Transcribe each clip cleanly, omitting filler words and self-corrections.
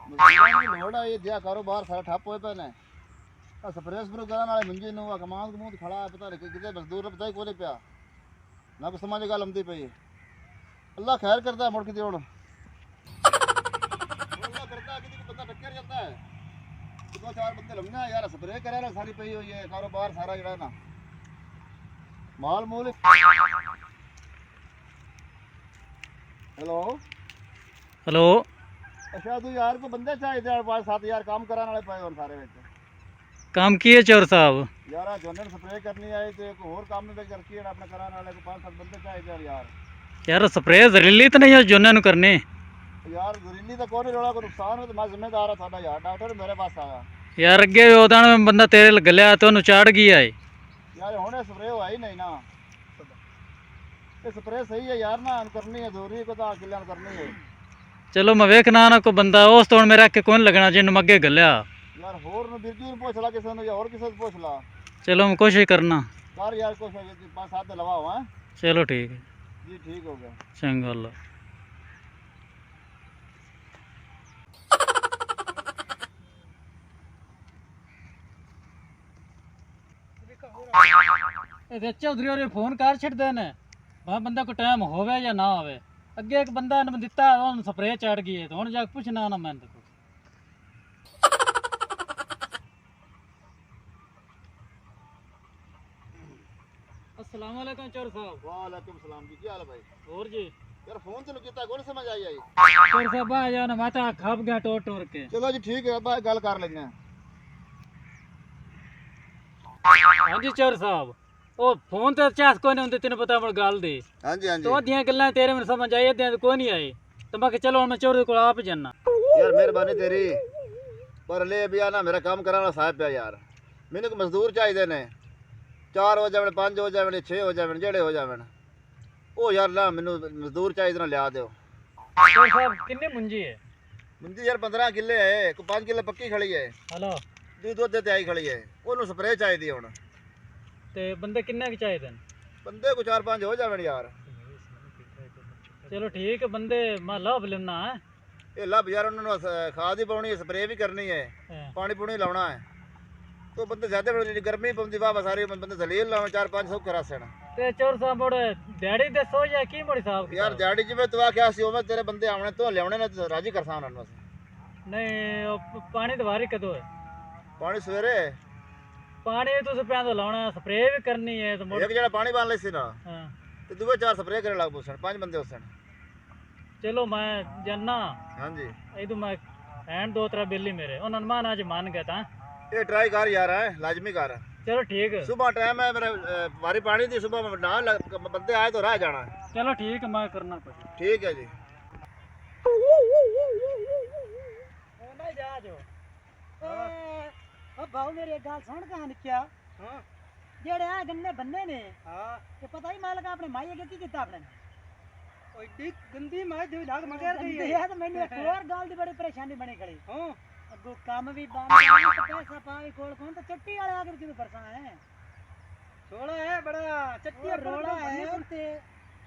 ਮਜ਼ਦੂਰਾਂ ਦੀ ਲੋੜ ਆ ਇਹ ਜਿਆ ਕਾਰੋਬਾਰ ਸਾਰਾ ਠੱਪ ਹੋਏ ਪਏ ਨੇ ਆ ਸਪਰੇਅ ਸਪਰੂ ਕਰਨ ਵਾਲੇ ਮੰਜੀ ਨੂੰ ਆ ਕਮਾਂਦ ਕਮੂਦ ਖੜਾ ਪਤਾ ਨਹੀਂ ਕਿਤੇ ਮਜ਼ਦੂਰ ਪਤਾ ਹੀ ਕੋਲੇ ਪਿਆ ਨਾ ਕੋ ਸਮਝ ਗੱਲ ਆਉਂਦੀ ਪਈ ਅੱਲਾ ਖੈਰ ਕਰਦਾ ਮੁੜ ਕੇ ਹੁਣ ਅੱਲਾ ਕਰਦਾ ਕਿ ਬੰਦਾ ਟੱਕਰ ਜਾਂਦਾ ਹੈ ਦੋ ਚਾਰ ਬੰਦੇ ਲੰਮਣਾ ਯਾਰ ਸਪਰੇਅ ਕਰਿਆ ਨਾ ਸਾਰੀ ਪਈ ਹੋਈ ਹੈ ਕਾਰੋਬਾਰ ਸਾਰਾ ਜਿਹੜਾ ਨਾ ਮਾਲ ਮੂਲ ਹੈਲੋ ਹੈਲੋ ਅੱਛਾ ਤੂੰ ਯਾਰ ਕੋ ਬੰਦੇ ਚਾਹੀਦੇ ਆ 5-7 ਕੰਮ ਕਰਨ ਵਾਲੇ ਪਏ ਹੋਣ ਸਾਰੇ ਵਿੱਚ ਕੰਮ ਕੀ ਹੈ ਚੋਰ ਸਾਹਿਬ? ਯਾਰ ਆ ਝੋਨੇ ਨੂੰ ਸਪਰੇਅ ਕਰਨੀ ਆਏ ਤੇ ਇੱਕ ਹੋਰ ਕੰਮ ਵੀ ਕਰਕੀ ਹੈ ਆਪਣੇ ਕਰਨ ਵਾਲੇ ਕੋ 5-7 ਬੰਦੇ ਚਾਹੀਦੇ ਆ ਯਾਰ ਯਾਰ ਸਪਰੇਅ ਜ਼ਹਿਰੀਲੀ ਤਾਂ ਨਹੀਂ ਹੈ ਜੋਨਾਂ ਨੂੰ ਕਰਨੇ? ਯਾਰ ਜ਼ਰੀਲੀ ਤਾਂ ਕੋਈ ਨਹੀਂ ਰੋਲਾ ਕੋਈ ਨੁਕਸਾਨ ਹੋ ਤੇ ਮੈਂ ਜ਼ਿੰਮੇਦਾਰ ਆ ਤੁਹਾਡਾ ਯਾਰ ਡਾਕਟਰ ਮੇਰੇ ਪਾਸ ਆਇਆ ਯਾਰ ਅੱਗੇ ਵੀ ਉਹਦਾ ਬੰਦਾ ਤੇਰੇ ਗੱਲਿਆ ਤੇ ਉਹਨੂੰ ਚਾੜ ਗਿਆ ਏ ਯਾਰ ਹੁਣ ਸਪਰੇਅ ਹੋਇਆ ਹੀ ਨਹੀਂ ਨਾ ਇਹ ਸਪਰੇਅ ਸਹੀ ਹੈ ਯਾਰ ਨਾ ਕਰਨੀ ਹੈ ਜ਼ਰੂਰੀ ਕੋ ਤਾਂ ਕਿੱਲਿਆਂ ਕਰਨੀ ਹੈ ਚਲੋ ਮੈਂ ਵੇਖਣਾ ਨਾ ਕੋਈ ਬੰਦਾ ਉਸ ਤੋਂ ਮੇਰਾ ਕਿ ਕੋਈ ਲੱਗਣਾ ਜਿਹਨੂੰ ਮੈਂ ਅੱਗੇ ਗੱਲਿਆ ਯਾਰ ਹੋਰ ਨੂੰ ਬਿਰਜੀ ਨੂੰ ਪੁੱਛ ਲਾ ਕਿਸੇ ਨੂੰ ਜਾਂ ਹੋਰ ਕਿਸੇ ਨੂੰ ਪੁੱਛ ਲਾ ਚਲੋ ਮੈਂ ਕੋਸ਼ਿਸ਼ ਕਰਨਾ ਕਰ ਯਾਰ ਕੁਛ 5-7 ਤੇ ਲਵਾਓ ਹੈਂ ਚਲੋ ਠੀਕ ਹੈ ਜੀ ਠੀਕ ਹੋ ਗਿਆ ਚੰਗਾ ਅੱਲਾ ਇਹ ਚੌਧਰੀ ਹੋਰੇ ਫੋਨ ਕਰ ਛੱਡਦੇ ਨੇ ਭਾਵੇਂ ਬੰਦਾ ਕੋ ਟਾਈਮ ਹੋਵੇ ਜਾਂ ਨਾ ਹੋਵੇ ਅੱਗੇ ਇੱਕ ਬੰਦਾ ਨੇ ਦਿੱਤਾ ਉਹਨੂੰ ਸਪਰੇਅ ਚੜ ਗਈ ਤੇ ਹੁਣ ਜਾ ਕੇ ਪੁੱਛਣਾ ਨਾ ਮੈਂ ਤੇ अस्सलाम वालेकुम चोर साहब। वालेकुम सलाम जी क्या हाल है भाई और जी यार फोन तेन किया कौन समझ आई आई चोर साहब आ जाओ ना माता खप गया टोर टोर के चलो जी ठीक है अब गल कर लेंगे हाँ जी चोर साहब ओ फोन तो चास कोई नहीं होंगे तेन पता मुझे गल दी हाँ जी हाँ जी तो अद्धियां गल्लां तेरे मैंने समझ आई अद्धियां तो कोई नहीं आई तो मैं चलो मैं चोर को आप जाना यार मेहरबानी तेरी पर ले भी आना मेरा काम कराने वाला साहब पे यार मैंने को मजदूर चाहिए ने 4 हो जावे 5 हो जावे 6 हो जावे जेड़े हो जावे ओ यार ना मैनू मजदूर चाहिए ना लिया दो चोर साहब कितने मुंजी है मुंजी यार 15 किले है को 5 किले पक्की खड़ी है हेलो दी दूध ते आई खड़ी है ओनू स्प्रे चाहिए हुन ते बंदे किन्ने के चाहिए बंदे को 4-5 हो जावे यार चलो ठीक है बंदे मैं लाभ लेना है ये लब यार उन्होंने खाद ही पानी है स्प्रे भी करनी है पानी पुनी लाना है तो बंदे ज्यादा गर्मी पौंदी वाह सारी बंदे दलील लावे 4-5 सौ करासन ते चोर साहब मोड़ दिहाड़ी दसो या की मोड़ी साहब यार दिहाड़ी जिवें तू आख्या सी उवें तेरे बंदे आवणे तो लियावणे ने राजी करसा उन्हां नूं नहीं ओ पानी तो वारी कदों है पानी सवेरे पानी तो पिया तो लाना स्प्रे भी करनी है तो एक जणा पानी पान लई सी ना हाँ ते दूए 4 स्प्रे करे लग पुछण 5 बंदे होसन चलो मैं जाना हां जी ये तो मैं हैंड 2-3 बिल्ली मेरे उन्होंने मान आज मान गया था ये ट्राई कर यार है लाजमी कर चलो ठीक है सुबह टाइम है मेरे बारी पानी दी सुबह ना बंदे आए तो रह जाना है चलो ठीक है मैं करना कुछ ठीक है जी नहीं जा जो अब भाऊ मेरी एक गाल सुन कहां निकया हां जेड़े आ गन्ने बन्ने ने हां ये पता ही मालक आपने माई के की किता आपने ओए ठीक गंदी माई दे लाग मगर गई है तो मैंने एक और गाल दी बड़ी परेशानी बनी खड़ी हां अगो काम भी बाम तो पैसा पावे कोल कौन तो चट्टी वाले आकर क्यों परेशान है थोड़ा है बड़ा चट्टी रोड़ा है ते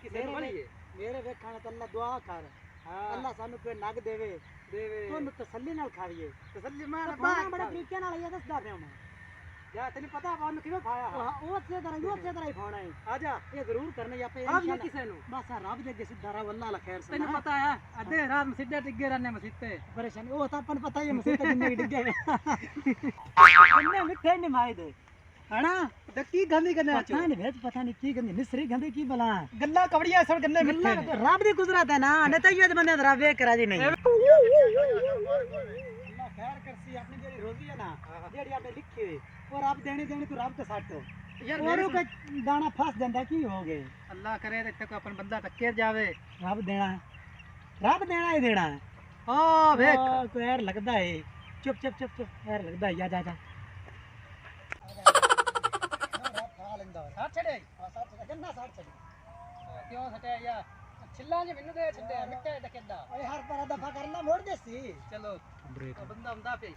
किसे मेरे वेखण तो अल्लाह दुआ कर अल्लाह सानू कोई नग देवे तोनु तसल्ली नाल खाइए तसल्ली मैं बड़े तरीके नाल ये दसदा पिया मैं या तेन पता आपन किवें खाया हां ओ से तरह ही खाना है आजा ये जरूर करने या पे इंशाल्लाह किसे नु बस रब दे अगे सीधा रहा अल्लाह ला खैर से तेन पता है अधे रात में सीधे टिगे रहने मसीते परेशानी ओ तो अपन पता ही है मसीते किन्ने डिगे किन्ने मिठे नहीं माई दे है ना तो की गंदी करने पता नहीं भेज पता नहीं की गंदी मिस्री गंदी की भला गल्ला कवड़िया सब गन्ने मिठे रब दी गुजरत है ना नहीं तो ये बंदे रब वे करा जी नहीं अल्लाह खैर करसी अपनी जेडी रोजी है ना जेडी आपने लिखी हुई और आप देने देने तो रब के साथ यार औरों का दाना फंस जाता की हो गए अल्लाह करे तो तक अपन बंदा टक्के जावे रब देना ही देना है ओ देख को यार लगदा है चुप चुप चुप चुप यार लगदा है जा जा जा खा लेंदा साथ छड़े साथ छड़े गन्ना साथ छड़े क्यों छड़े या छिल्ला जे मेनू दे छड़े मिट्टे टकेदा ओए हर पर दफा करना मोड़ देसी चलो ब्रेक बंदा बंदा पे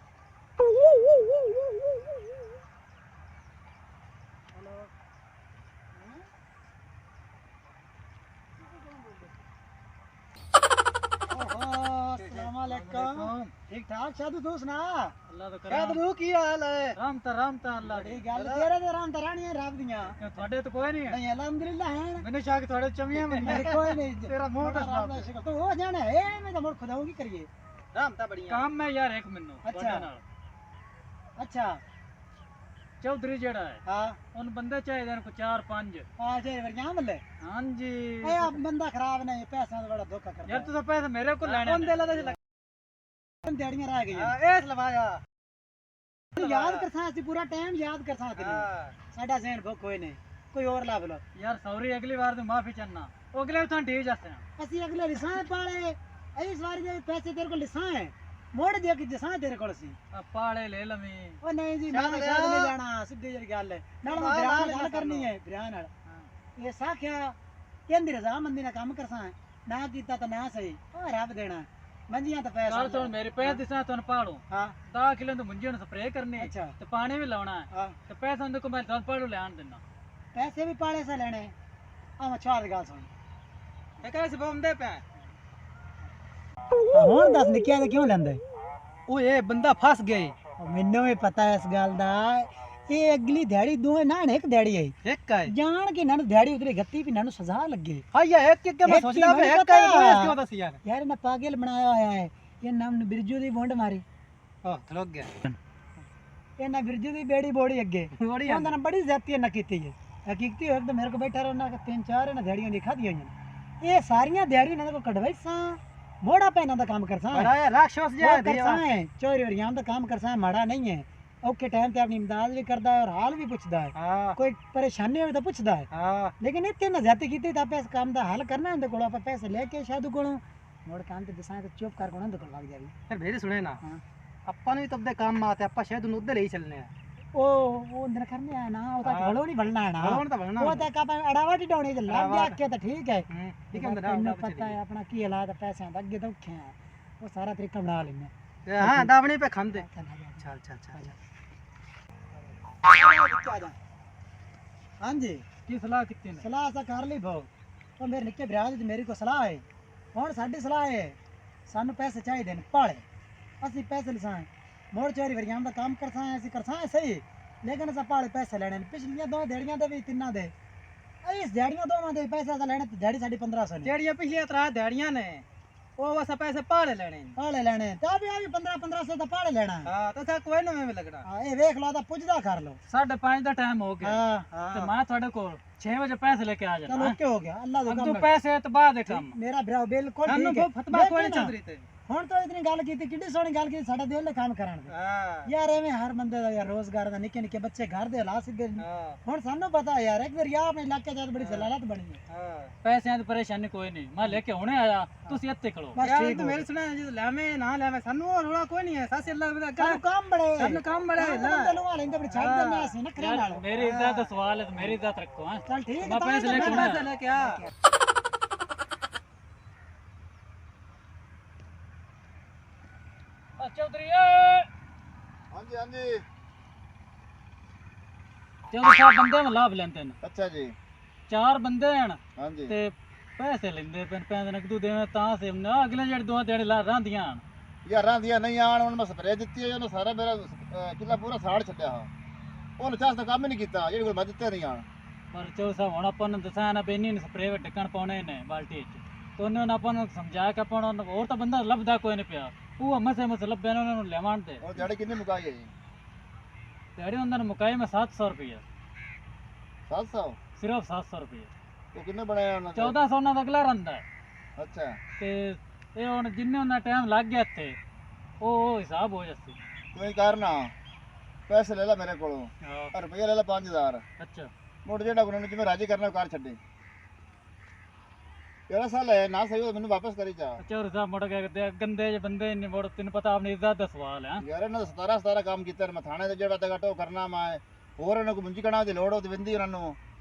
वालेकुम। ठीक ठाक साधु तू सुना? ਅੱਲਾ ਦਾ क्या तू की हाल है? ਰਾਮ ਤਾਂ ਅੱਲਾ बड़ी गल तेरे ते राम तरानी रब दियां ਤੁਹਾਡੇ ਤਾਂ ਕੋਈ ਨਹੀਂ ਹੈ नहीं अल्हम्दुलिल्लाह है ਮੈਨੂੰ ਸ਼ੱਕ ਤੁਹਾਡੇ ਚਮੀਆਂ में मेरे कोई नहीं तेरा मुंह तो साफ है। तो हो जाना है मैं तो मुड़ खुदा की करिए राम ता बढ़िया ਕੰਮ ਹੈ ਯਾਰ ਇੱਕ ਮੈਨੂੰ ਅੱਛਾ। ਤੁਹਾਡੇ ਨਾਲ अच्छा ਚੌਧਰੀ ਜਿਹੜਾ ਹੈ हां ਉਹਨ ਬੰਦੇ ਚਾਹੀਦੇ ਨੇ ਕੋ 4-5 हां जे वरियां मल्ले ਹਾਂਜੀ ए अब बंदा खराब नहीं पैसा तो बड़ा धोखा करता ਯਾਰ ਤੂੰ ਤਾਂ ਪੈਸੇ ਮੇਰੇ ਕੋਲ ਲੈਣੇ कौन ਨੇ। दे ला दिहाड़ियां रह गई हां एस लवाया याद करसा असि पूरा टाइम याद करसा तेरी साडा ज़हन भुख होए ने कोई और ला बोलो ਯਾਰ ਸੌਰੀ ਅਗਲੀ ਵਾਰ ਤੋਂ ਮਾਫੀ ਚਾਹਨਾ ਉਹ ਅਗਲੇ ਤੋਂ ਠੀਕ ਜਾਸੇ ਅਸੀਂ ਅਗਲੇ ਲਿਸਾਂ ਪਾਲੇ ਇਸ ਵਾਰੀ ਦੇ ਪੈਸੇ ਤੇਰੇ ਕੋਲ ਲਿਸਾਂ ਹੈ ਮੋੜ ਦੇ ਕਿ ਜਸਾਂ ਤੇਰੇ ਕੋਲ ਸੀ ਪਾਲੇ ਲੈ ਲਵੀਂ ਉਹ ਨਹੀਂ ਜੀ ਮੈਂ ਸ਼ਾਇਦ ਨਹੀਂ ਜਾਣਾ ਸਿੱਧੀ ਜਿਹੀ ਗੱਲ ਹੈ ਨਾਲ ਮੈਂ ਬਿਆਨ ਨਾਲ ਕਰਨੀ ਹੈ ਬਿਆਨ ਨਾਲ ਇਹ ਸਾਖਿਆ ਕਹਿੰਦੀ ਰਜ਼ਾਮੰਦੀ ਨਾਲ ਕੰਮ ਕਰਸਾਂ ਨਾ ਕੀਤਾ ਤਾਂ ਨਾ ਸਹੀ ਉਹ ਰੱਬ ਦੇਣਾ ਮੰਜੀਆਂ ਤਾਂ ਪੈਸਾ ਕੱਲ ਤੋਂ ਮੇਰੇ ਪੈਸੇ ਦਿਸਾਂ ਤੁਹਾਨੂੰ ਪਾੜੂ ਹਾਂ 10 ਕਿਲੋ ਤੋਂ ਮੁੰਜੀ ਨੂੰ ਸਪਰੇਅ ਕਰਨੀ ਅੱਛਾ ਤੇ ਪਾਣੀ ਵੀ ਲਾਉਣਾ ਹੈ ਹਾਂ ਤੇ ਪੈਸਾ ਦੇ ਕੋ ਮੈਂ ਤੁਹਾਨੂੰ ਪਾੜੂ ਲੈਣ ਦੇਣਾ ਪੈਸੇ ਵੀ ਪਾਲੇ ਸੇ ਲੈਣੇ ਆ ਮੈਂ ਛਾੜ ਗੱਲ ਸੁਣ ਇਹ ਕੈਸੇ ਬੰਦੇ ਪੈ ਹੁਣ ਦੱਸ ਨਿੱਕਿਆ ਤੇ ਕਿਉਂ ਲੈਂਦਾ ਉਹ ਇਹ ਬੰਦਾ ਫਸ ਗਿਆ ਮੈਨੂੰ ਵੀ ਪਤਾ ਇਸ ਗੱਲ ਦਾ ਇਹ ਅਗਲੀ ਦਿਹਾੜੀ ਦੋਵੇਂ ਨਾ ਇੱਕ ਦਿਹਾੜੀ ਆਈ ਇੱਕ ਹੈ ਜਾਣ ਕੇ ਇਹਨਾਂ ਨੂੰ ਦਿਹਾੜੀ ਉਤਰੇ ਗੱਤੀ ਵੀ ਇਹਨਾਂ ਨੂੰ ਸਜ਼ਾ ਲੱਗੇ ਹਾਇਆ ਇੱਕ ਇੱਕ ਮੈਂ ਸੋਚਦਾ ਪਿਆ ਇੱਕ ਹੈ ਕਿਉਂ ਦੱਸ ਯਾਰ ਯਾਰ ਇਹਨਾਂ ਪਾਗਲ ਬਣਾਇਆ ਹੋਇਆ ਹੈ ਇਹ ਨਾਮ ਨੇ ਬਿਰਜੂ ਦੀ ਵੰਡ ਮਾਰੀ ਹਾਂ ਥਲਕ ਗਿਆ ਇਹਨਾਂ ਬਿਰਜੂ ਦੀ ਬੇੜੀ ਬੋੜੀ ਅੱਗੇ ਉਹਨਾਂ ਨੇ ਬੜੀ ਜ਼ਿਆਦਤੀ ਇਹਨਾਂ ਕੀਤੀ ਹੈ ਹਕੀਕਤੀ ਹੋਇਆ ਤਾਂ ਮੇਰੇ ਕੋ ਬੈਠਾ ਰਹਿਣਾ ਕਿ 3-4 ਇਹਨਾਂ ਦਿਹਾੜੀਆਂ ਦੀ ਖਾਧੀਆਂ ਹੋਈਆਂ ਇਹ ਸਾਰੀਆਂ ਦਿਹਾੜੀ ਇਹਨਾਂ ਕੋ ਕਢਵਾਈ ਸਾਂ ਮੋੜਾ ਪੈਨਾਂ ਦਾ ਕੰਮ ਕਰਸਾਂ ਬੜਾ ਹੈ ਰਾਖਸ਼ ਜਿਹਾ ਕਰਸਾਂ ਹੈ ਚੋਰੀ ਵਰਿਆਂ ਦਾ ਕੰਮ ਕਰਸਾਂ ਮਾੜਾ ਨਹੀਂ ਹੈ ਔਖੇ ਟਾਈਮ ਤੇ ਆਪਣੀ ਇਮਦਾਦ ਵੀ ਕਰਦਾ ਹੈ ਔਰ ਹਾਲ ਵੀ ਪੁੱਛਦਾ ਹੈ ਕੋਈ ਪਰੇਸ਼ਾਨੀ ਹੋਵੇ ਤਾਂ ਪੁੱਛਦਾ ਹੈ ਲੇਕਿਨ ਇੱਥੇ ਨਾ ਜ਼ਿਆਦਤੀ ਕੀਤੀ ਤਾਂ ਆਪਾਂ ਇਸ ਕੰਮ ਦਾ ਹੱਲ ਕਰਨਾ ਇਹਦੇ ਕੋਲ ਆਪਾਂ ਪੈਸੇ ਲੈ ਕੇ ਸ਼ਾਇਦ ਕੋਲੋਂ ਮੋੜ ਕੰਮ ਤੇ ਦਸਾਂ ਤੇ ਚੁੱਪ ਕਰ ਕੋਣਾ ਦੇ ਕੋਲ ਲੱਗ ਜਾਵੀ ਫਿਰ ਮੇਰੀ ਸੁਣੇ ਨਾ ਆਪਾਂ ਨੂੰ ਵੀ ਤਬਦੇ ਕੰਮ ਆਤੇ ਆਪਾਂ ਸ਼ਾਇਦ ਉਹਨੂੰ ਉਧਰ ਹੀ ਚੱਲਨੇ ਆ ਉਹ ਅੰਦਰ ਕਰਨੇ ਆ ਨਾ ਉਹ ਤਾਂ ਘੜੋ ਨਹੀਂ ਬਣਨਾ ਨਾ ਉਹ ਤਾਂ ਆਪਾਂ ਅੜਾਵਾ ਢਾਉਣੇ ਤੇ ਲੱਗ ਗਿਆ ਕਿ ਤਾਂ ਠੀਕ ਹੈ ਠੀਕ ਹੈ ਮੈਨੂੰ ਪਤਾ ਹੈ ਆਪਣਾ ਕੀ ਹਾਲਾਤ ਪੈਸਿਆਂ ਦਾ ਅੱਗੇ ਤਾਂ ਔਖੇ ਆ ਉਹ ਸਾਰਾ ਤਰੀਕਾ ਬਣਾ ਲੈਣੇ ਹਾਂ ਦਾਵਣੀ ਪੇ ਖੰਦੇ ਚੱਲ ਚੱਲ ਚੱਲ ਹਾਂਜੀ ਕੀ ਸਲਾਹ ਕੀਤੀ ਨੇ ਸਲਾਹ ਤਾਂ ਕਰ ਲਈ ਭੋ ਉਹ ਮੇਰੇ ਨਿੱਕੇ ਭਰਾ ਦੀ ਮੇਰੀ ਕੋ ਸਲਾਹ ਹੈ ਹੁਣ ਸਾਡੀ ਸਲਾਹ ਹੈ ਸਾਨੂੰ ਪੈਸੇ ਚਾਹੀਦੇ ਨੇ ਪਾਲੇ ਅਸੀਂ ਪੈਸੇ ਲਿਸਾਂ ਮੋੜ ਚੋਰੀ ਵਰਿਆਂ ਦਾ ਕੰਮ ਕਰਸਾਂ ਅਸੀਂ ਕਰਸਾਂ ਸਹੀ ਲੇਕਿਨ ਅਸਾਂ ਪਾਲੇ ਪੈਸੇ ਲੈਣੇ ਨੇ ਪਿਛਲੀਆਂ ਦੋ ਦਿਹਾੜੀਆਂ ਦੇ ਵੀ ਤਿੰਨਾਂ ਦੇ ਇਸ ਦਿਹਾੜੀਆਂ ਦੋਵਾਂ ਦੇ ਪੈਸੇ ਤਾਂ ਲੈਣੇ ਤੇ ਦਿਹਾੜੀ ਸਾਡੀ 1500 ਨੇ ਜਿਹੜੀਆਂ ਪਿਛਲੀਆਂ 3 ਦਿਹਾੜੀਆਂ ਨੇ ਉਹ ਅਸਾਂ ਪੈਸੇ ਪਾਲੇ ਲੈਣੇ ਤਾਂ ਵੀ ਆ ਵੀ 1500 ਦਾ ਪਾਲੇ ਲੈਣਾ ਹਾਂ ਤਾਂ ਸਾ ਕੋਈ ਨਾ ਮੈਂ ਲੱਗਣਾ ਹਾਂ ਇਹ ਵੇਖ ਲਓ ਤਾਂ ਪੁੱਛਦਾ ਕਰ ਲਓ 5:30 ਦਾ ਟਾਈਮ ਹੋ ਗਿਆ ਹਾਂ ਤੇ ਮੈਂ ਤੁਹਾਡੇ ਕੋਲ 6 ਵਜੇ ਪੈਸੇ ਲੈ ਕੇ ਆ ਜਾਣਾ ਚਲੋ ਓਕੇ ਹੋ ਗਿਆ ਅੱਲਾ ਦਾ ਤੂੰ ਕੰਮ ਪੈਸੇ ਤੇ ਬਾਅਦ ਦੇ ਕੰਮ ਮੇਰਾ ਭਰਾ ਬਿਲਕੁਲ ਠੀਕ ਹੈ ਫਤਵਾ ਕੋਈ ਨਹੀਂ ਚੰਦਰੀ ਤੇ ਹੁਣ ਤਾਂ ਇਤਨੀ ਗੱਲ ਕੀਤੀ ਕਿੱਡੀ ਸੋਹਣੀ ਗੱਲ ਕੀਤੀ ਸਾਡਾ ਦਿਲ ਕੰਮ ਕਰਨ ਦੇ ਯਾਰ ਐਵੇਂ ਹਰ ਬੰਦੇ ਦਾ ਯਾਰ ਰੋਜ਼ਗਾਰ ਦਾ ਨਿੱਕੇ ਨਿੱਕੇ ਬੱਚੇ ਘਰ ਦੇ ਹਾਲਾਤ ਸਿੱਧੇ ਹੁਣ ਸਾਨੂੰ ਪਤਾ ਯਾਰ ਇੱਕ ਵਾਰ ਯਾਰ ਆਪਣੇ ਇਲਾਕੇ ਚ ਬੜੀ ਜ਼ਲਾਲਤ ਬਣੀ ਹੈ ਪੈਸਿਆਂ ਦੀ ਪਰੇਸ਼ਾਨੀ ਕੋਈ ਨਹੀਂ ਮੈਂ ਲੈ ਕੇ ਹੁਣੇ ਆਇਆ ਤੁਸੀਂ ਇੱਥੇ ਖੜੋ ਯਾਰ ਤੂੰ ਮੇਰੇ ਸੁਣਾ ਜੇ ਲੈਵੇਂ ਨਾ ਲੈਵੇਂ ਸਾਨੂੰ ਹੋਰ ਰੋਲਾ ਕੋਈ ਨਹੀਂ ਹੈ ਸਾਸੀ ਅੱਲਾ ਦਾ ਕੰਮ ਬੜੇ ਸਾਨੂੰ ਕੰਮ ਬੜੇ ਨਾ ਲਵਾ ਲੈਂਦੇ ਬੜੀ ਛੱਡ ਦਿੰਦੇ ਅਸੀਂ ਨਖਰੇ ਨਾਲ ਮੇਰੀ ਇੱਜ਼ਤ ਦਾ ਸਵਾਲ ਹੈ ਮੇਰੀ ਇੱਜ਼ਤ ਰੱਖੋ ਹਾਂ ਚੱਲ ਠੀਕ ਹੈ ਮੈਂ ਪੈਸੇ ਲੈ ਕੇ ਆ ਚੌਧਰੀ ਹਾਂਜੀ ਹਾਂਜੀ ਚੌਧਰੀ ਸਾਹਿਬ ਬੰਦੇ ਨੂੰ ਲਾਭ ਲੈਂਦੇ ਨੇ ਅੱਛਾ ਜੀ 4 ਬੰਦੇ ਹਨ ਹਾਂਜੀ ਤੇ ਪੈਸੇ ਲੈਂਦੇ ਪੈਸੇ ਨਕਦੂ ਦੇਵੇਂ ਤਾਂ ਸੇ ਅਗਲੇ ਜਿਹੜੇ 2 ਦਿਹਾੜੇ ਲਾ ਰਹਿੰਦੀਆਂ ਹਨ ਯਾਰਾਂ ਦੀਆਂ ਨਹੀਂ ਆਣ ਹੁਣ ਮੈਂ ਸਪਰੇਅ ਦਿੱਤੀ ਹੈ ਉਹਨੇ ਸਾਰਾ ਮੇਰਾ ਕਿੱਲਾ ਪੂਰਾ ਸਾੜ ਛੱਡਿਆ ਹਾਂ ਉਹਨੇ ਚਾਸ ਦਾ ਕੰਮ ਹੀ ਨਹੀਂ ਕੀਤਾ ਜਿਹੜੇ ਕੋਲ ਮੈਂ ਦਿੱਤੇ ਨਹੀਂ ਆਣ ਪਰ ਚੌਧਰੀ ਸਾਹਿਬ ਹੁਣ ਆਪਾਂ ਨੂੰ ਦੱਸਿਆ ਨਾ ਬੇਨੀ ਨੂੰ ਸਪਰੇਅ ਢੱਕਣ ਪਾਉਣੇ ਨੇ ਬਾਲਟੀ 'ਚ ਤੇ ਉਹਨੇ ਆਪਾਂ ਨੂੰ ਸਮਝਾਇਆ ਕਿ ਆਪਾਂ ਨੂੰ ਹੋਰ ਤਾਂ ਬੰਦਾ ਲੱਭਦਾ ਕੋਈ ਨਹੀਂ ਪਿਆ ਉਹ ਮਸੇ ਲੱਭੇ ਨੇ ਉਹਨਾਂ ਨੂੰ ਲੈਵਾਂ ਤੇ ਉਹ ਦਿਹਾੜੀ ਕਿੰਨੀ ਮੁਕਾਈ ਹੈ ਜੀ ਦਿਹਾੜੀ ਉਹਨਾਂ ਨੂੰ ਮੁਕਾਈ ਮੈਂ 700 ਰੁਪਏ 700 ਸਿਰਫ 700 ਰੁਪਏ ਉਹ ਕਿੰਨੇ ਬਣਾਇਆ ਉਹਨਾਂ 1400 ਉਹਨਾਂ ਦਾ ਅਗਲਾ ਰਹਿੰਦਾ ਹੈ ਅੱਛਾ ਤੇ ਇਹ ਹੁਣ ਜਿੰਨੇ ਉਹਨਾਂ ਟਾਈਮ ਲੱਗ ਗਿਆ ਇੱਥੇ ਉਹ ਹਿਸਾਬ ਹੋ ਜਾਂਦੀ ਤੂੰ ਕਰਨਾ ਪੈਸੇ ਲੈ ਲੈ ਮੇਰੇ ਕੋਲੋਂ ਹਾਂ ਰੁਪਏ ਲੈ ਲੈ 5000 ਅੱਛਾ ਮੁੜ ਜਿਹੜਾ ਉਹਨਾਂ ਨੂੰ ਜਿਵੇਂ ਰਾਜੀ ਕਰਨਾ ਕਰ ਛੱਡੇ ਕਿਹੜਾ ਸਾਲ ਹੈ ਨਾ ਸਹੀ ਮੈਨੂੰ ਵਾਪਸ ਕਰੀ ਜਾ ਚੌਧਰੀ ਸਾਹਿਬ ਮੁੜ ਕੇ ਗੰਦੇ ਜਿਹੇ ਬੰਦੇ ਨੇ ਮੁੜ ਤੈਨੂੰ ਪਤਾ ਆਪਣੀ ਇੱਜ਼ਤ ਦਾ ਸਵਾਲ ਹੈ ਯਾਰ ਇਹਨਾਂ ਦਾ 17 ਕੰਮ ਕੀਤਾ ਮੈਂ ਥਾਣੇ ਤੇ ਜਿਹੜਾ ਤੱਕ ਉਹ ਕਰਨਾ ਮੈਂ ਹੋਰ ਇਹਨਾਂ ਕੋ ਮੁੰਜੀ ਕਣਾ ਦੀ ਲੋੜ ਉਹ ਦਵਿੰਦੀ ਉਹਨਾਂ ਨੂੰ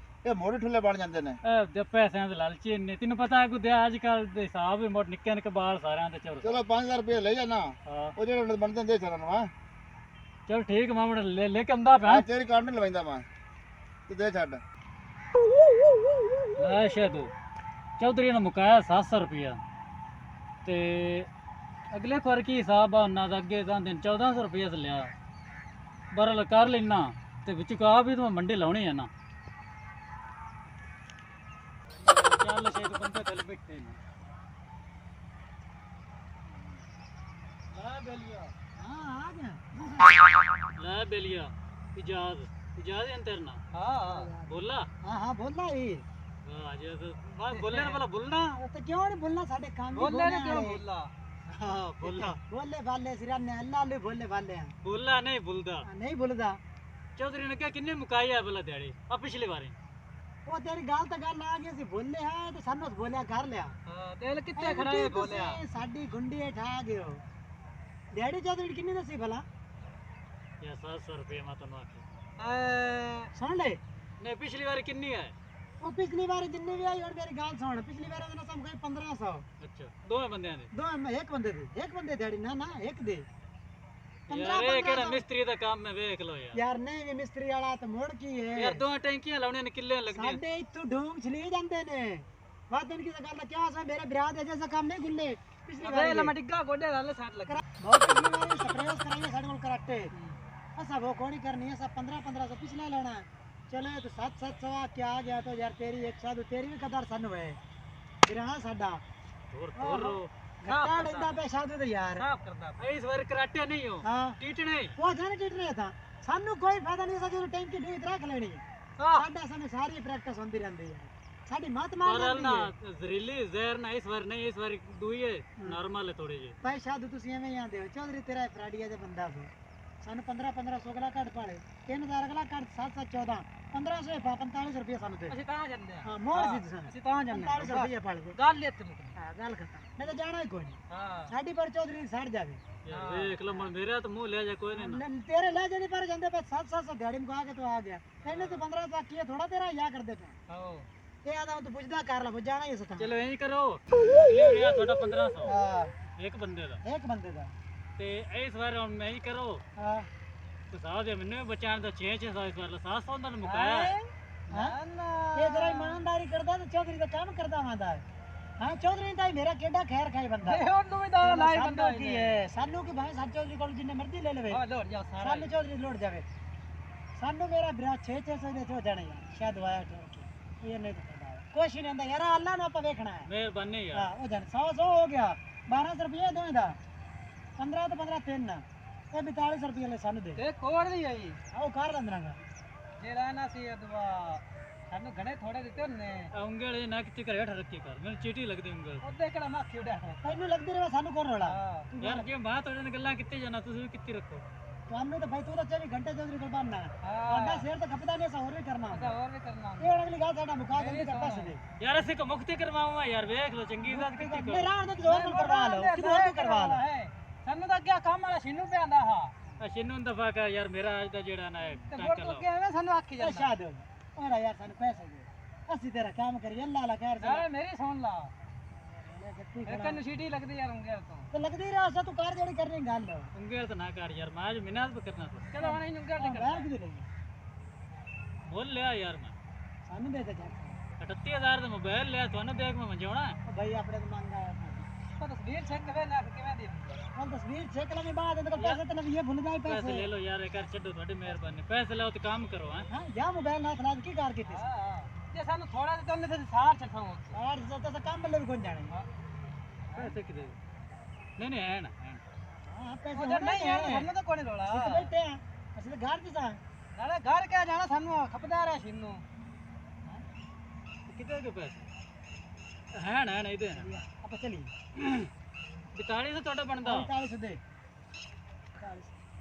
ਇਹ ਮੋੜੇ ਠੁੱਲੇ ਬਣ ਜਾਂਦੇ ਨੇ ਇਹ ਦੇ ਪੈਸਿਆਂ ਦੇ ਲਾਲਚੀ ਨੇ ਤੈਨੂੰ ਪਤਾ ਹੈ ਕੋਈ ਅੱਜ ਕੱਲ ਦੇ ਹਿਸਾਬ ਵੀ ਮੁੜ ਨਿੱਕੇ ਨਿੱਕੇ ਬਾਲ ਸਾਰਿਆਂ ਦੇ ਚੌਧਰੀ ਚਲੋ 5000 ਰੁਪਏ ਲੈ ਜਾਣਾ ਹਾਂ ਉਹ ਜਿਹੜੇ ਉਹਨਾਂ ਬਣਦੇ ਦੇ ਚਰਨ ਵਾ ਚਲ ਠੀਕ ਮਾਮੜ ਲੈ ਕੇ ਆਉਂਦਾ ਪਿਆ ਤੇਰੀ ਕਾਰਡ ਨਹੀਂ ਲਵਾਈਂਦਾ ਮੈਂ ਤੂੰ ਦੇ ਛੱਡ ਲੈ ਸ਼ਾਦੂ ਚੌਧਰੀ ਨੇ ਮੁਕਾਇਆ 700 ਰੁਪਇਆ ਤੇ ਅਗਲੇ ਫਰਕ ਹੀ ਹਿਸਾਬ ਆ ਉਹਨਾਂ ਦਾ ਅੱਗੇ ਤਾਂ ਦਿਨ 1400 ਰੁਪਏ ਤੇ ਲਿਆ ਬਰਲ ਕਰ ਲੈਣਾ ਤੇ ਵਿੱਚ ਕਾ ਵੀ ਤੂੰ ਮੰਡੀ ਲਾਉਣੀ ਆ ਨਾ ਚੱਲ ਸ਼ੇਕ ਬੰਦੇ ਥੱਲੇ ਬੈਠੇ ਨੇ ਲੈ ਬੇਲੀਆ हाँ आ गया ਲੈ ਬੇਲੀਆ ਇਜਾਜ਼ ਅੰਤਰਨਾ हाँ ਬੋਲਾ हाँ हाँ बोलना ही ਵਾਹ ਜੇ ਤਾਂ ਬੋਲੇ ਨਾ ਭਲਾ ਬੋਲਣਾ तो क्यों नहीं बोलना साडे काम ਬੋਲੇ ਨੇ ਕਿਉਂ ਬੋਲਾ ਹਾਂ ਬੋਲਾ बोले वाले सिराने अल्लाह ले बोले वाले हैं ਬੋਲਾ ਨਹੀਂ ਬੁਲਦਾ नहीं बोलदा ਚੌਧਰੀ ਨੇ ਕਿਹਾ ਕਿੰਨੇ ਮੁਕਾਈ ਆ ਭਲਾ ਦਿਹਾੜੀ ਆ ਪਿਛਲੀ ਵਾਰੀ वो तेरी गाल तो गल आ गई सी बोले है तो सानू बोलिया कर लिया ਹਾਂ ਦਿਲ ए, तुसी साडी गुंडी ठा गयो डेढ़ी चौधरी किन्नी दसी भला ਯਾ 700 ਰੁਪਏ ਮੈਂ ਤੁਹਾਨੂੰ ਆਖਿਆ सुन ले ਨਹੀਂ ਪਿਛਲੀ ਵਾਰੀ ਕਿੰਨੀ ਹੈ वो पिछली बार जिन्नी भी आई और मेरी गाल सुन पिछली बार ਉਹਨੇ ਸਮ ਕੋਈ 1500 ਅੱਛਾ ਦੋਵੇਂ ਬੰਦਿਆਂ ਦੇ दो एक बंदे दिहाड़ी ना ना एक दे ਯਾਰ ਇਹ ਕਿਹੜਾ ਮਿਸਤਰੀ ਦਾ ਕੰਮ ਹੈ ਵੇਖ ਲਓ ਯਾਰ यार नहीं भी मिस्त्री वाला तो मोड़ की है ਯਾਰ ਦੋਵੇਂ ਟੈਂਕੀਆਂ ਲਾਉਣੀਆਂ ਨੇ ਕਿੱਲੇ ਲੱਗਦੀਆਂ ਸਾਡੇ ਇੱਥੋਂ ਢੂੰਗ ਛਲੀ ਜਾਂਦੇ ਨੇ ਬਾਤ ਇਨਕੀ ਤਾਂ ਗੱਲ ਕਿਆ ਸਾ ਮੇਰੇ ਵਿਆਹ ਦੇ ਜੈਸਾ ਕੰਮ ਨਹੀਂ ਗੁੱਲੇ ਪਿਛਲੀ ਵਾਰ ਵੇਖ ਲੈ ਮੈਂ ਡਿੱਗਾ ਗੋਡੇ ਨਾਲ ਸਾਟ ਲੱਗ ਬਹੁਤ ਪਿਛਲੀ ਵਾਰ ਸਪਰੇਸ ਕਰਾਂਗੇ ਸਾਡੇ ਕੋਲ ਕਰਾਟੇ ਅਸਾ वो कोनी करनी है सब 1500 पिछला लेना चले तो 700 क्या आ गया तो यार तेरी एक साधु तेरी भी कदर सन है फिर हाँ साडा ਹੋਰ ਹੋਰ घट्टा लेंदा पे साधु तो यार ਸਾਫ ਕਰਦਾ ਇਸ ਵਾਰ ਕਰਾਟੇ ਨਹੀਂ ਹੋ हाँ ਟੀਟਣੇ वो जाने टिटने था सानू कोई फायदा नहीं सके टाइम की ड्यूटी रख लेनी ਹਾਂ साडा सानू सारी प्रैक्टिस होंदी रहंदी है साडी मत मार ਪਰ ਨਾ ਜਾਂਦੀ ਹੈ ਜ਼ਹਿਰੀਲੀ ਜ਼ਹਿਰ ਨਾ ਇਸ ਵਾਰ ਨਹੀਂ ਇਸ ਵਾਰ ਦੂਈ ਹੈ ਨਾਰਮਲ ਹੈ ਥੋੜੀ ਜਿਹੀ ਭਾਈ ਸਾਧੂ ਤੁਸੀਂ ਐਵੇਂ ਹੀ ਆਂਦੇ ਹੋ ਚੌਧਰੀ ਤੇਰਾ ਫਰਾਡੀਆ ਦੇ ਬੰਦਾ ਹੋ ਸਾਨੂੰ 1500 ਅਗਲਾ ਘੱਟ ਪਾਲੇ 3000 ਅਗਲਾ ਘੱਟ 7 14 1500 45 ਰੁਪਏ ਸਾਨੂੰ ਦੇ ਅਸੀਂ ਤਾਂ ਜਾਂਦੇ ਆ ਹਾਂ ਮੋੜ ਸੀ ਤੁਸੀਂ ਅਸੀਂ ਤਾਂ ਜਾਂਦੇ 45 ਰੁਪਏ ਪਾਲ ਦੇ ਗੱਲ ਇੱਥੇ ਮੁੱਕ ਹਾਂ ਗੱਲ ਖਤਮ ਮੈਂ ਤਾਂ ਜਾਣਾ ਹੀ ਕੋਈ ਨਹੀਂ ਹਾਂ ਸਾਡੀ ਪਰ ਚੌਧਰੀ ਦੀ ਸੜ ਜਾਵੇ ਯਾਰ ਵੇਖ ਲਓ ਮਨ ਮੇਰਾ ਤਾਂ ਮੂੰਹ ਲੈ ਜਾ ਕੋਈ ਨਹੀਂ ਨਾ ਤੇਰੇ ਲੈ ਜਾਣੀ ਪਰ ਜਾਂਦੇ ਪਏ 700 ਦਿਹਾੜੀ ਮੁਕਾ ਕੇ ਤੂੰ ਆ ਗਿਆ ਇਹਨੇ ਤੇ 15 ਤੱਕ ਕੀ ਥੋੜਾ ਤੇਰਾ ਯਾ ਕਰਦੇ ਪਏ ਆਓ ਇਹ ਆਦਾ ਤੂੰ ਪੁੱਛਦਾ ਕਰ ਲੈ ਜਾਣਾ ਹੀ ਸਤਾ ਚਲੋ ਇੰਜ ਕਰੋ ਇਹ ਰਿਹਾ ਤੁਹਾਡਾ 1500 ਹਾਂ ਇੱਕ ਬੰਦੇ ਦਾ ਇੱਕ ਬੰਦੇ ਦਾ ਤੇ ਇਸ ਵਾਰ ਹੁਣ ਮੈਂ ਹੀ ਕਰੋ ਹਾਂ ਤੇ ਸਾਹ ਦੇ ਮੈਨੂੰ ਵੀ ਬਚਾਉਣ ਦਾ 6-600 ਇਸ ਵਾਰ 700 ਦਾ ਮੁਕਾਇਆ ਇਹ ਜਰਾ ਇਮਾਨਦਾਰੀ ਕਰਦਾ ਤੇ ਚੌਧਰੀ ਦਾ ਕੰਮ ਕਰਦਾ ਆਂਦਾ ਹਾਂ ਚੌਧਰੀ ਤਾਂ ਮੇਰਾ ਕਿਹੜਾ ਖੈਰ ਖਾਈ ਬੰਦਾ ਉਹਨੂੰ ਵੀ ਦਾ ਲਾਈ ਬੰਦਾ ਕੀ ਹੈ ਸਾਨੂੰ ਕਿ ਭਾਵੇਂ ਸਾਡੇ ਚੌਧਰੀ ਕੋਲ ਜਿੰਨੇ ਮਰਜ਼ੀ ਲੈ ਲਵੇ ਹਾਂ ਲੋੜ ਜਾ ਸਾਰਾ ਸਾਨੂੰ ਚੌਧਰੀ ਲੋੜ ਜਾਵੇ ਸਾਨੂੰ ਮੇਰਾ ਵਿਆਹ 600 ਦੇ ਹੋ ਜਾਣਾ ਯਾਰ ਸ਼ਾਇਦ ਵਾਇਆ ਇਹ ਨਹੀਂ ਤਾਂ ਕੁਛ ਨਹੀਂ ਹੁੰਦਾ ਯਾਰ ਅੱਲਾ ਨੂੰ ਆਪਾਂ ਵੇਖਣਾ ਹੈ ਮਿਹਰਬਾਨੀ ਯਾਰ ਹਾਂ ਉਹ ਜਾਨ 100 ਹੋ ਗਿਆ 1200 ਰੁਪਏ ਦੋਵੇਂ ਦਾ 15 ਤੇ 15 ਤਿੰਨ ਇਹ 4200 ਰੁਪਏ ਲੈ ਸਾਨੂੰ ਦੇ ਤੇ ਕੋੜ ਨਹੀਂ ਆਈ ਆਓ ਕਰ ਲੰਦਰਾਂਗਾ ਜਿਹੜਾ ਨਾ ਸੀ ਅਦਵਾ ਸਾਨੂੰ ਘਣੇ ਥੋੜੇ ਦਿੱਤੇ ਨੇ ਉਂਗਲ ਇਹ ਨਾ ਕਿਤੇ ਘਰੇ ਰੱਖੀ ਕਰ ਮੈਨੂੰ ਚੀਟੀ ਲੱਗਦੀ ਉਂਗਲ ਉਹਦੇ ਕਿਹੜਾ ਮਾਖੀ ਉਡਿਆ ਤੈਨੂੰ ਲੱਗਦੀ ਰਹੇ ਸਾਨੂੰ ਕੋਣ ਰੋਲਾ ਯਾਰ ਜੇ ਬਾਤ ਤੁਹਾਡੇ ਨਾਲ ਗੱਲਾਂ ਕਿੱਥੇ ਜਾਣਾ ਤੁਸੀਂ ਵੀ ਕਿੱਥੇ ਰੱਖੋ ਤੁਹਾਨੂੰ ਤਾਂ ਭਾਈ ਤੂੰ ਤਾਂ 24 ਘੰਟੇ ਚੌਧਰੀ ਕੋਲ ਬੰਨਾ ਸਾਡਾ ਸ਼ੇਰ ਤਾਂ ਖਪਦਾ ਨਹੀਂ ਹੋਰ ਵੀ ਕਰਨਾ ਹੋਰ ਵੀ ਕਰਨਾ ਇਹ ਅਗਲੀ ਗੱਲ ਸਾਡਾ ਮੁਕਾ ਦੇ ਕਰਦਾ ਸੀ ਯਾਰ ਅਸੀਂ ਕੋ ਮੁਕਤੀ ਕਰਵਾਵਾਂ ਯਾਰ ਵੇਖ ਲੋ ਚੰਗੀ ਇਜ਼ਤ ਕਿੱਥੇ ਮੈਂ ਰਾਣ ਦੇ ਜ਼ੋਰ ਨਾਲ ਕਰਵਾ ਲਓ ਕਿ ਹੋਰ ਵੀ ਕਰਵਾ ਲਓ ਸਾਨੂੰ ਤਾਂ ਅੱਗੇ ਕੰਮ ਵਾਲਾ ਸ਼ਿੰਨੂ ਪਿਆਂਦਾ ਹਾਂ ਸ਼ਿੰਨੂ ਦਫਾ ਕਾ ਯਾਰ ਮੇਰਾ ਅੱਜ ਦਾ ਜਿਹੜਾ ਨਾ ਟਾਂਕਾ ਲਾਓ ਐਵੇਂ ਸਾਨੂੰ ਆਖੀ ਜਾਂਦਾ ਸ਼ਾਦ ਹੋਣਾ ਯਾਰ ਸਾਨੂੰ ਪੈਸੇ ਦੇ ਅਸੀਂ ਤੇਰਾ ਕੰਮ ਕਰੀਏ ਅੱਲਾ ਲਾ ਕਰ ਯਾਰ ਮੇਰੀ ਸੁਣ ਲਾ ਇੱਕ ਨਸ਼ੀਟੀ ਲੱਗਦੀ ਯਾਰ ਉਂਗਲ ਤੋਂ ਤੇ ਲੱਗਦੀ ਰਹਾ ਤੂੰ ਕਰ ਜਿਹੜੀ ਕਰਨੀ ਗੱਲ ਉਂਗਲ ਤਾਂ ਨਾ ਕਰ ਯਾਰ ਮੈਂ ਅੱਜ ਮਿਹਨਤ ਵੀ ਕਰਨਾ ਤੂੰ ਚਲੋ ਹੁਣ ਇਹਨੂੰ ਉਂਗਲ ਤੇ ਬਾਹਰ ਕਿਦੇ ਲਈ ਬੋਲ ਲਿਆ ਯਾਰ ਮੈਂ ਸਾਨੂੰ ਦੇ ਦੇ ਜਾ 38000 ਦਾ ਮੋਬਾਈਲ ਲਿਆ ਤੁਹਾਨੂੰ ਦੇਖ ਮੈਂ ਮੰਜਾਉਣਾ ਭਾਈ ਆਪਣੇ ਤੋਂ ਮੰਗਾ ਆਇਆ ਤਾਂ ਤਸਵੀਰ ਚੈੱਕ ਕਰੇ ਨਾ ਕਿਵੇਂ ਦੀ ਹੁਣ ਤਸਵੀਰ ਚੈੱਕ ਲੈਣੇ ਬਾਅਦ ਇਹਦੇ ਕੋਲ ਪੈਸੇ ਤੇ ਨਵੀਂ ਭੁੱਲ ਜਾਏ ਪੈਸੇ ਪੈਸੇ ਲੈ ਲਓ ਯਾਰ ਇਹ ਕਰ ਛੱਡੋ ਤੁਹਾਡੀ ਮਿਹਰਬਾਨੀ ਪੈਸੇ ਲਓ ਤੇ ਕੰਮ ਕਰੋ ਹਾਂ ਜਾਂ ਮੋਬਾਈਲ ਨਾਲ ਖਲਾਸ ਕੀ ਕਰ ਕੀਤੀ ਹਾਂ ਜੇ ਸਾਨੂੰ ਥੋੜਾ ਜਿਹਾ ਤੁਹਾਨੂੰ ਤੇ ਸਾਰ ਛੱਡਾਂਗੇ ਯਾਰ ਜਦੋਂ ਤਾਂ ਕੰਮ ਲੈ ਵੀ ਕੋਣ ਜਾਣੇ ਪੈਸੇ ਕਿਦੇ ਨਹੀਂ ਹੈ ਨਾ ਹਾਂ ਪੈਸੇ ਨਹੀਂ ਹੈ ਸਾਨੂੰ ਤਾਂ ਕੋਣੇ ਰੋਲਾ ਅਸੀਂ ਤਾਂ ਬੈਠੇ ਆ ਅਸੀਂ ਤਾਂ ਘਰ ਚ ਸਾਂ ਨਾਲੇ ਘਰ ਕਿਆ ਜਾਣਾ ਸਾਨੂੰ ਖਪਦਾਰ ਹੈ ਸ਼ਿੰਨੂ ਕਿਤੇ ਕੇ ਪੈਸੇ ਹੈ ਨਾ ਇਹਦੇ ਆਪਾਂ ਚਲੀ 42 ਤੁਹਾਡਾ ਬਣਦਾ 40 ਦੇ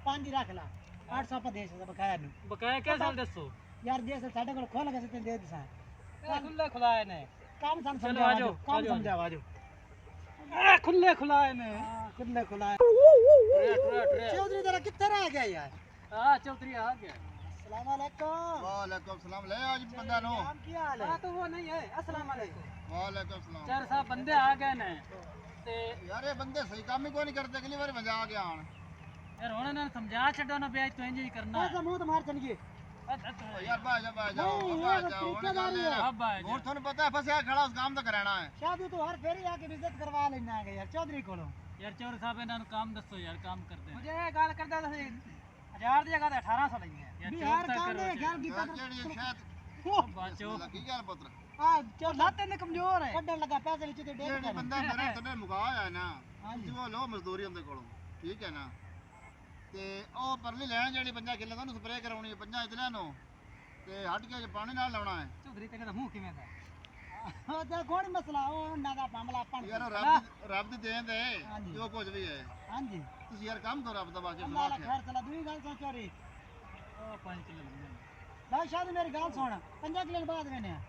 5 ਰੱਖ ਲਾ 800 ਆਪਾਂ ਦੇ ਸਕਦਾ ਬਕਾਇਆ ਨੂੰ ਬਕਾਇਆ ਕਿਆ ਸਾਲ ਦੱਸੋ ਯਾਰ ਜੇ ਸਾਡੇ ਕੋਲ ਖੋਲ ਕੇ ਤੇ ਦੇ ਦੇ ਸਾਂ ਖੁੱਲੇ ਖੁਲਾਏ ਨੇ ਕੰਮ ਸਾਨੂੰ ਚਲੋ ਸਮਝਾ ਆਜੋ, ਕੰਮ ਆਜੋ। ਸਮਝਾ ਆਜੋ ਖੁੱਲੇ ਖੁਲਾਏ ਨੇ ਖੁੱਲੇ ਖੁਲਾਏ ਟਰੇ ਚੌਧਰੀ ਤੇਰਾ ਕਿੱਥੇ ਰਹਿ ਗਿਆ ਯਾਰ ਆ ਚੌਧਰੀ ਆ ਗਿਆ अस्सलाम वालेकुम ਵਾਲੇਕੁਮ ਸਲਾਮ ਲੈ ਅੱਜ ਬੰਦਾ ਨੂੰ नाम क्या हाल है तो वो नहीं है अस्सलाम वालेकुम ਵਾਲੇਕੁਮ ਸਲਾਮ चार साहब बंदे आ गए ने ਤੇ ਯਾਰ ਇਹ ਬੰਦੇ ਸਹੀ ਕੰਮ ਹੀ ਕੋਈ ਨਹੀਂ ਕਰਦੇ ਅਗਲੀ ਵਾਰ ਮਜ਼ਾ ਆ ਗਿਆ ਆਣ ਯਾਰ ਹੁਣ ਇਹਨਾਂ ਨੂੰ ਸਮਝਾ ਛੱਡੋ ਨਾ ਵੀ ਅੱਜ ਤੂੰ ਇੰਜ ਹੀ ਕਰਨਾ ऐसा मुंह तो मार चलिए ਓ ਯਾਰ ਬਾਜ ਜਾ ਬਾਜ ਜਾ नहीं ਬਾਜ ये ਜਾ तरीकेदारी है अब आए ਹੁਣ ਤੁਹਾਨੂੰ ਪਤਾ ਹੈ ਫਸਿਆ ਖੜਾ ਉਸ ਕੰਮ ਤਾਂ ਕਰਾਣਾ ਹੈ शादी तो हर फेरी आके विजिट करवा लेना है यार चौधरी को ਯਾਰ ਚੋਰ ਸਾਹਿਬ ਇਹਨਾਂ ਨੂੰ ਕੰਮ ਦੱਸੋ ਯਾਰ, ਕੰਮ ਕਰਦੇ ਮੁਝੇ ਇਹ ਗੱਲ ਕਰਦਾ ਤੁਸੀਂ 1000 ਦੀ ਜਗ੍ਹਾ ਤੇ 1800 ਲਈ ਹੈ ਯਾਰ ਬਿਹਾਰ ਚੋਰ ਤਾਂ ਕਾਂਦੇ ਕਰੋ ਗੱਲ ਕੀਤਾ ਜਿਹੜੀ ਸ਼ਾਇਦ ਉਹ ਬਾਚੋ ਲੱਗੀ ਗੱਲ ਪੁੱਤਰ, ਆ ਚੋ ਲੱਤ ਇਹਨੇ ਕਮਜ਼ੋਰ ਹੈ ਕੱਢਣ ਲੱਗਾ ਪੈਸੇ ਵਿੱਚ ਤੇ ਡੇਢ ਜਿਹੜੀ ਬੰਦਾ ਮੇਰੇ ਤਨੇ ਮੁਕਾ ਹੋਇਆ ਨਾ ਹਾਂਜੀ। ਉਹ ਲੋ ਮਜ਼ਦੂਰੀ ਉਹਦੇ ਕੋਲੋਂ, ਠੀਕ ਹੈ ਨਾ। ਤੇ ਉਹ ਪਰਲੀ ਲੈਣ ਜਿਹੜੀ 5 ਕਿੱਲੇ ਦਾ ਉਹਨੂੰ ਸਪਰੇਅ ਕਰਾਉਣੀ ਹੈ 5 ਇਤਲਿਆਂ ਨੂੰ, ਤੇ ਹੱਟ ਕੇ ਪਾਣੀ ਨਾਲ ਲਾਉਣਾ ਹੈ। ਚੌਧਰੀ ਤੇਰੇ ਦਾ ਮੂੰਹ ਕਿਵੇਂ ਦਾ ਉਹ ਤਾਂ ਕੋਈ ਮਸਲਾ ਉਹ ਉਹਨਾਂ ਦਾ ਮਾਮਲਾ ਆਪਾਂ ਨੂੰ ਯਾਰ ਉਹ ਰੱਬ ਦੀ ਦੇਣ ਦੇ ਹਾਂਜੀ। ਜੋ ਕੁਝ ਵੀ ਹੈ, ਹਾਂਜੀ ਤੁਸੀਂ ਯਾਰ ਕੰਮ ਕਰੋ ਰੱਬ ਦਾ ਵਾਸਤੇ ਅੱਲਾਹ ਦਾ ਸਵਾਲ ਖੈਰ ਚਲਾ ਦੂਈ ਗੱਲ ਸੋਚ ਚੋਰੀ ਉਹ 5 ਕਿਲੋ ਲੱਗਦੇ ਭਾਈ ਸ਼ਾਦ ਮੇਰੀ ਗੱਲ ਸੁਣ 5 ਕਿੱਲੇ ਬਾਅਦ ਵੇਨੇ ਆ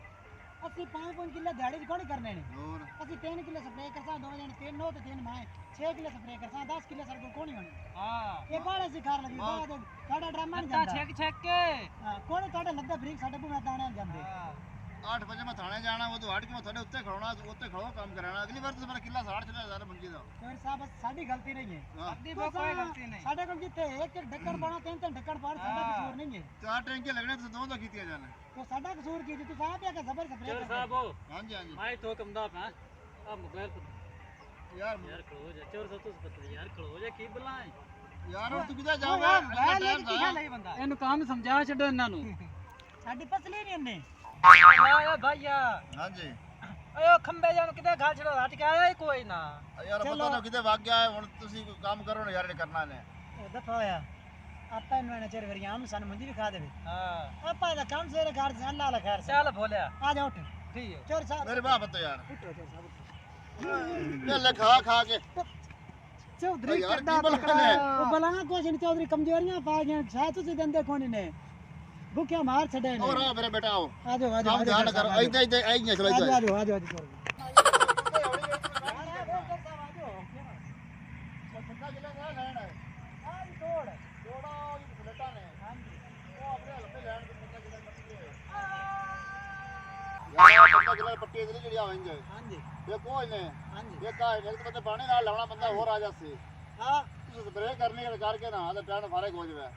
ਅਸੀਂ 5 ਕਿੱਲੇ ਦਿਹਾੜੀ ਚ ਕੋਣੀ ਕਰਨੇ ਨੇ ਹੋਰ ਅਸੀਂ 3 ਕਿੱਲੇ ਸਪਰੇਅ ਕਰਸਾਂ ਦੋ ਜਣੇ 3 ਨੋ ਤੇ 3 ਮਾਏ 6 ਕਿੱਲੇ ਸਪਰੇਅ ਕਰਸਾਂ 10 ਕਿੱਲੇ ਸਾਡੇ ਕੋਲ ਕੋਣੀ ਹੋਣੀ ਹਾਂ ਇਹ ਬਾਲੇ ਸਿਖਾਰ ਲੱਗੀ ਬਾਅਦ ਸਾਡਾ ਡਰਾਮਾ ਨਹੀਂ ਜਾਂਦਾ ਛੱਕ ਕੇ ਹਾਂ ਕੋਣੀ ਤੁਹਾਡੇ ਲੱਦਾ ਫਰੀਕ ਸਾਡੇ ਕੋਲ ਮੈਦਾਨ ਜਾਂਦੇ 8 ਵਜੇ ਮੈਂ ਥਾਣੇ ਜਾਣਾ, ਉਹ ਤੋਂ ਹਟ ਕੇ ਮੈਂ ਤੁਹਾਡੇ ਉੱਤੇ ਖੜਾਉਣਾ, ਉੱਤੇ ਖੜੋ ਕੰਮ ਕਰਾਣਾ। ਅਗਲੀ ਵਾਰ ਤੁਸੀਂ ਮੇਰਾ ਕਿੱਲਾ 60,000 ਮੰਗੀ ਦਾ। ਚੋਰ ਸਾਹਿਬ ਸਾਡੀ ਗਲਤੀ ਨਹੀਂ ਹੈ ਹਾਂ। ਸਾਡੀ ਕੋਈ ਗਲਤੀ ਨਹੀਂ ਸਾਡੇ ਕੋਲ ਜਿੱਥੇ ਇੱਕ ਇੱਕ ਢੱਕਣ ਪਾਣਾ ਤਿੰਨ ਤਿੰਨ ਢੱਕਣ ਪਾਣ ਸਾਡਾ ਕਸੂਰ ਨਹੀਂ ਹੈ 4 ਟੈਂਕੀਆਂ ਲੱਗਣੇ, ਤੁਸੀਂ ਦੋ ਤਾਂ ਕੀਤੀਆਂ ਜਾਣ। ਤੇ ਸਾਡਾ ਕਸੂਰ ਕੀ ਜੀ ਤੁਸੀਂ ਆਪ ਹੀ ਆ ਕੇ ਜ਼ਬਰ ਸਪਰੇਅ ਚੋਰ ਕਰਦੇ ਸਾਹਿਬ ਹਾਂਜੀ ਹਾਂਜੀ ਮੈਂ ਤੋਂ ਕਮਦਾ ਪਾ ਆ ਮੋਬਾਈਲ ਪਰ ਯਾਰ ਯਾਰ ਖਲੋ ਜਾ ਚੋਰ ਸਾਹਿਬ ਤੁਸੀਂ ਪਤਾ ਯਾਰ ਖਲੋ ਜਾ ਕੀ ਬੁਲਾਏ ਯਾਰ ਹੁਣ ਤੂੰ ਕਿੱਥੇ ਜਾਓਗਾ? ਇੰਨਾ ਟਾਈਮ ਦਾ। ਲਈ ਬੰਦਾ ਇਹਨੂੰ ਕੰਮ ਸਮਝਾ ਛੱਡੋ ਇਹਨਾਂ ਨੂੰ ਸਾਡੀ ਪਸਲੀ ਨਹੀਂ ਇਹਨੇ ਆਇਆ ਭਾਈਆ ਹਾਂਜੀ ਓਏ ਖੰਬੇ ਜਾਨ ਕਿਤੇ ਘਾਲ ਛੜੋ ਹਟ ਕੇ ਆਇਆ ਕੋਈ ਨਾ ਯਾਰ ਪਤਾ ਨਾ ਕਿਤੇ ਵਗ ਗਿਆ ਹੈ, ਹੁਣ ਤੁਸੀਂ ਕੋਈ ਕੰਮ ਕਰੋ ਨਾ ਯਾਰ, ਇਹ ਕਰਨਾ ਨੇ। ਉਹ ਦਫਾ ਹੋਇਆ ਆਪਾਂ ਇਹਨੂੰ ਨਾ ਚਿਰ ਵਰਿਆਮ ਨੂੰ ਸਾਨੂੰ ਮੁੰਜੀ ਵੀ ਖਾ ਦੇਵੇ ਹਾਂ ਆਪਾਂ ਇਹਦਾ ਕੰਮ ਸਵੇਰੇ ਘਰ ਦੇ ਅੱਲਾ ਲਾ ਖੈਰ ਚੱਲ ਭੋਲਿਆ ਆ ਜਾ ਉੱਠ ਠੀਕ ਹੈ ਚੋਰ ਸਾਹਿਬ ਮੇਰੇ ਬਾਪ ਤੋਂ ਯਾਰ ਉੱਠੋ ਚੋਰ ਸਾਹਿਬ ਇਹ ਲੈ ਖਾ ਖਾ ਕੇ ਚੌਧਰੀ ਯਾਰ ਕੀ ਕਿੱਦਾਂ ਬੁਲਾਉਂਦੇ ਨੇ? ਉਹ ਬਲਾਣਾ ਕੁਛ ਨਹੀਂ ਚੌਧਰੀ ਕਮਜ਼ੋਰੀਆਂ ਪਾ ਗਈਆਂ ਸ਼ਾਇਦ ਤੁਸੀਂ ਦੰਦੇ ਕੋਣੀ ਨੇ ਭੁੱਖਿਆ ਮਾਰ ਛੱਡੇ ਨੇ ਹੋਰ ਆ ਮੇਰੇ ਬੇਟਾ ਆਓ ਆ ਜਾਓ ਆ ਜਾਓ ਕੰਮ ਧਿਆਨ ਕਰੋ, ਇੱਥੇ ਇੱਥੇ ਆਈ ਨਹੀਂ ਚਲੋ ਆ ਇੱਥੇ ਜਾਓ ਆ ਜਾਓ ਚੋਰ ਪੱਟੀ ਜਿਹੜੀ ਆਵੇਂਗੇ ਹਾਂਜੀ ਇਹ ਕੋਈ ਨੇ ਹਾਂਜੀ ਇਹ ਕਾਹ ਇੱਕ ਬੰਦੇ ਪਾਣੀ ਨਾਲ ਲਾਉਣਾ ਬੰਦਾ ਹੋਰ ਆ ਜਾਸੀ ਹਾਂ ਤੁਸੀਂ ਸਪਰੇਅ ਕਰਨੀ ਹੈ ਕਰਕੇ ਨਾ ਤੇ ਪੈਣ ਫਾਰਗ ਹੋ ਜਾਵੇ।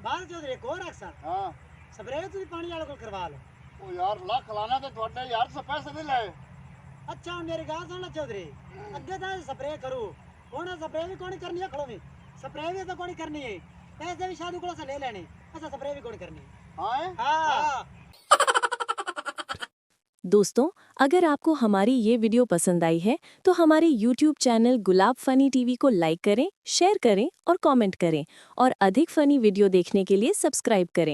ਬਾਹਰ ਚੌਧਰੀ ਇੱਕ ਹੋਰ ਰੱਖਸਾਂ ਹਾਂ ਸਪਰੇਅ ਤੁਸੀਂ ਪਾਣੀ ਵਾਲੇ ਕੋਲ ਕਰਵਾ ਲਓ ਉਹ ਯਾਰ ਲੱਖ ਲਾਣਾ ਤੇ ਤੁਹਾਡੇ ਯਾਰ ਤੁਸੀਂ ਪੈਸੇ ਨਹੀਂ ਲਏ। ਅੱਛਾ ਹੁਣ ਮੇਰੀ ਗੱਲ ਸੁਣ ਲੈ ਚੌਧਰੀ ਅੱਗੇ ਤਾਂ ਸਪਰੇਅ ਕਰੂ ਹੁਣ ਸਪਰੇਅ ਵੀ ਕੋਣੀ ਕਰਨੀ ਹੈ ਖੜੋਵੀ ਸਪਰੇਅ ਵੀ ਤਾਂ ਕੋਣੀ ਕਰਨੀ ਹੈ ਪੈਸੇ ਵੀ ਸ਼ਾਦੂ ਕੋਲੋਂ ਲੈ ਲੈਣੇ ਅੱਛਾ ਸਪਰੇਅ ਵੀ कोणी करनी है हाँ दोस्तों, अगर आपको हमारी ये वीडियो पसंद आई है तो हमारे YouTube चैनल गुलाब फनी टीवी को लाइक करें, शेयर करें और कमेंट करें और अधिक फनी वीडियो देखने के लिए सब्सक्राइब करें।